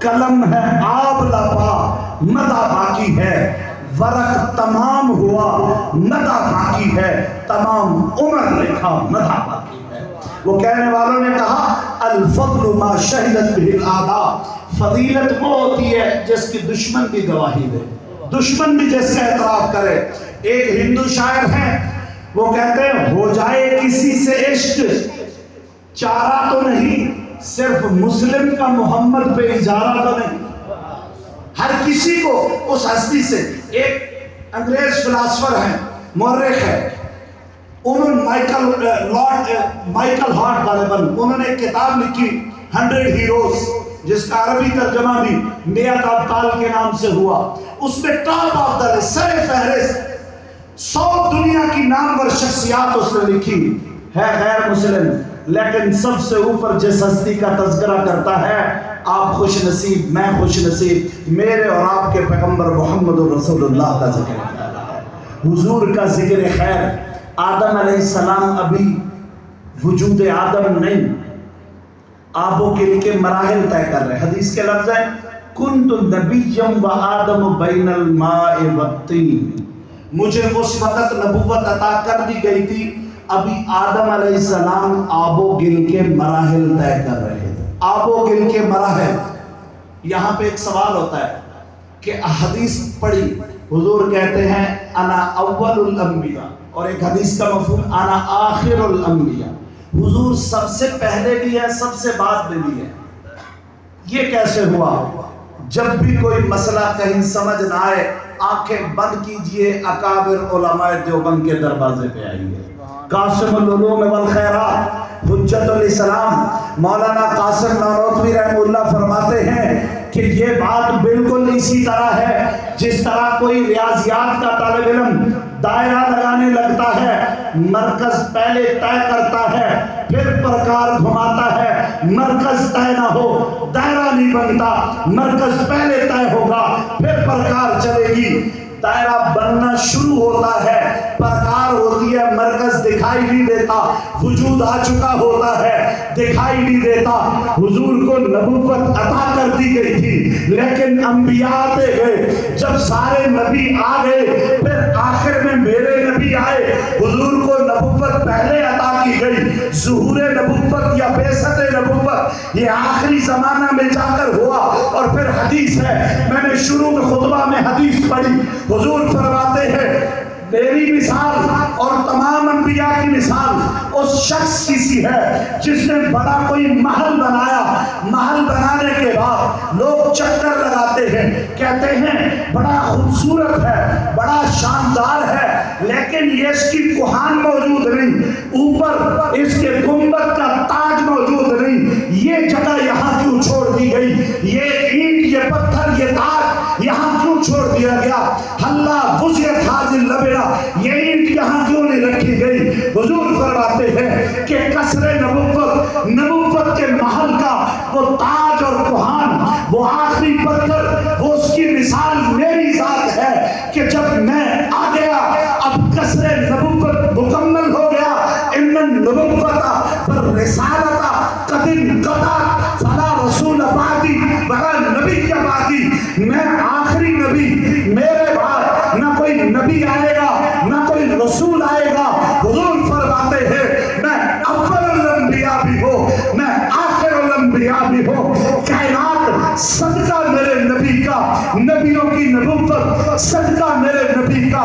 قلم ہے آب لپا مدح باقی ہے، ورق تمام ہوا مدح باقی ہے، تمام عمر لکھا مدح باقی ہے۔ وہ کہنے والوں نے کہا الفضل ما شہدت بہ الاعداء، فضیلت وہ ہوتی ہے جس کی دشمن بھی گواہی دے، دشمن بھی جس کا اعتراف کرے۔ ایک ہندو شاعر ہیں، وہ کہتے ہیں ہو جائے کسی سے عشق چارہ تو نہیں، صرف مسلم کا محمد پہ اجارہ تو نہیں۔ ہر کسی کو اس ہستی سے، ایک انگریز فلاسفر ہیں، مورخ ہے، انہوں نے مائیکل ہارٹ غالباً انہوں نے ایک کتاب لکھی 100 ہیروز، جس کا عربی ترجمہ بھی میت ابطال کے نام سے ہوا۔ اس میں ٹاپ آف دا لسٹ، سر فہرست 100 دنیا کی نامور شخصیات اس نے لکھی ہے، غیر مسلم، لیکن سب سے اوپر جس ہستی کا تذکرہ کرتا ہے، آپ خوش نصیب میں خوش نصیب، میرے اور آپ کے پیغمبر محمد رسول اللہ کا ذکر ہے، حضور کا ذکر خیر۔ آدم علیہ السلام ابھی وجود آدم نہیں، آب و گل کے مراحل طے کر رہے۔ حدیث کے لفظ ہیں کنت نبیا و آدم بین الماء والطین، مجھے اس وقت نبوت عطا کر دی گئی تھی، ابھی آدم علیہ السلام آب و گل کے مراحل طے کر رہے تھے۔ آب و گل کے مراحل، یہاں پہ ایک سوال ہوتا ہے کہ حدیث پڑھی، حضور کہتے ہیں انا اول الانبیاء، اور ایک حدیث کا مفہوم انا آخر الانبیاء، حضور سب سے پہلے بھی ہے سب سے بعد میں بھی ہے۔ یہ کیسے ہوا؟ جب بھی کوئی مسئلہ کہیں سمجھ نہ آئے، آنکھیں بند کیجئے، اکابر علماء دیوبند کے دروازے پہ آئیے۔ قاسم العلوم والخیرات حجت الاسلام مولانا قاسم نانوتوی رحمہ اللہ فرماتے ہیں کہ یہ بات بالکل اسی طرح ہے جس طرح کوئی ریاضیات کا طالب علم دائرہ لگانے لگتا ہے، مرکز پہلے طے کرتا ہے پھر پرکار گھماتا ہے، مرکز طے نہ ہو دائرہ نہیں بنتا، مرکز پہلے طے ہوگا پھر پرکار چلے گی۔ دائرہ بننا شروع ہوتا ہے، پرکار ہوتی ہے، مرکز دکھائی نہیں دیتا، وجود آ چکا ہوتا ہے، دکھائی نہیں دیتا۔ حضور کو نبوت عطا کر دی گئی تھی، لیکن انبیاء آتے گئے، جب سارے نبی آ گئے پھر آخر میں میرے نبی آئے، حضور کو نبوت پہلے عطا کی گئی۔ ظہور نبوت یا بعثت نبوت یہ آخری زمانہ میں جا کر ہوا، اور پھر حدیث ہے، میں نے شروع میں خطبہ میں حدیث پڑھی، حضور فرماتے ہیں میری مثال اور تمام انبیاء کی مثال اس شخص کی سی ہے جس نے بڑا کوئی محل بنایا، محل بنانے کے بعد لوگ چکر لگاتے ہیں، کہتے ہیں بڑا خوبصورت ہے، بڑا شاندار ہے، لیکن یہ اس کی کوہان موجود نہیں، اوپر اس کے گنبد کا تاج موجود نہیں، یہ جگہ یہاں کیوں چھوڑ دی گئی، یہ اینٹ یہ پتھر یہ تاج یہاں کیوں چھوڑ دیا گیا، اللہ وزیت حاضر لبیرا یہ اینٹ یہاں کیوں نہیں رکھی گئی۔ حضور فرماتے ہیں کہ قصر نبوت، نبوت کے محل کا وہ تاج اور کوہان، وہ آخری پتھر، وہ اس کی مثال میری ذات ہے کہ جب میں آ گیا اب قصر نبوت مکمل ہو گیا۔ ان النبوت پر رسالت قد انقطعت فلا رسول بعدی ولا نبی بعدی، میں آخری نبی، میرے بعد نہ کوئی نبی آئے گا نہ کوئی رسول آئے گا۔ حضور فرماتے ہیں میں اول الانبیاء بھی ہوں، میں آخر الانبیاء بھی ہوں۔ کائنات صدقہ میرے نبی کا، نبیوں کی نبوت صدقہ میرے نبی کا،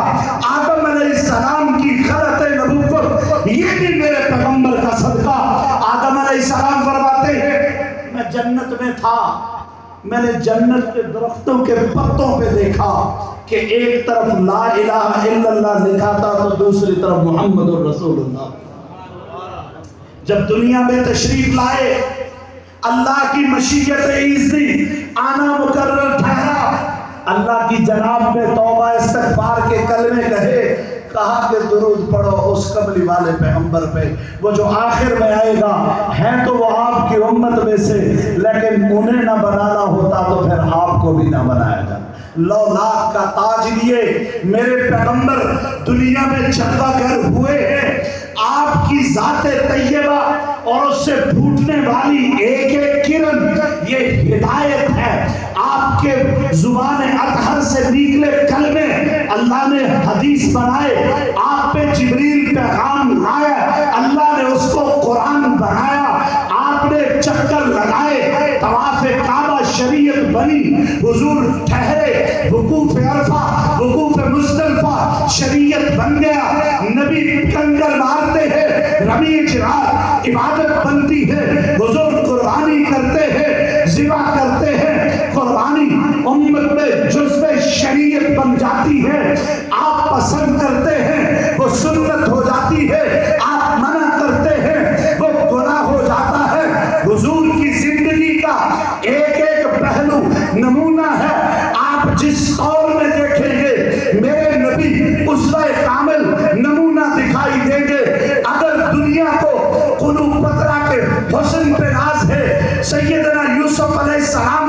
آدم علیہ السلام کی خلقت نبوت یہ بھی میرے پیغمبر کا صدقہ۔ آدم علیہ السلام فرماتے ہیں میں جنت میں تھا، میں نے جنت کے درختوں کے پتوں پہ دیکھا کہ ایک طرف لا الہ الا اللہ لکھا تھا تو دوسری طرف محمد رسول اللہ۔ جب دنیا میں تشریف لائے اللہ کی مشیت ایزی آنا مقرر ٹھہرا، اللہ کی جناب میں توبہ استغفار کے کلمے کہے، کہا کہ درود پڑھو اس قبلی والے پیغمبر پہ، وہ جو آخر میں آئے گا ہے تو وہ آپ کی امت میں سے، لیکن انہیں نہ بنانا ہوتا تو پھر آپ کو بھی نہ بنایا جاتا۔ 9 لاکھ کا تاج لیے میرے پیغمبر دنیا میں جلوہ گر ہوئے ہیں، آپ کی ذات طیبہ اور اس سے پھوٹنے والی ایک ایک کرن یہ ہدایت ہے، کے زبان اطہر سے نکلے کلمے اللہ نے حدیث بنائے، آپ پہ جبریل پیغام لایا، اللہ نے اس کو قرآن بنایا، آپ نے چکر لگائے، طواف کعبہ شریعت بنی، حضور ٹھہرے، وقوف عرفہ، وقوف مزدلفہ شریعت بن گیا، نبی کنگر مارتے ہیں، رمی جرات عبادت بنتی ہے، حضور قربانی کرتے ہیں، ذبح کرتے ہیں، قربانی امت میں جزو شریعت بن جاتی ہے، آپ پسند کرتے ہیں وہ سنت ہو جاتی ہے، آپ منع کرتے ہیں وہ گناہ ہو جاتا ہے۔ حضور کی زندگی کا ایک ایک پہلو نمونہ ہے، آپ جس طور میں دیکھیں گے میرے نبی اسوہ کامل نمونہ دکھائی دیں گے۔ اگر دنیا کو قلوب پترا کے حسن پہ ناز ہے، سیدنا یوسف علیہ السلام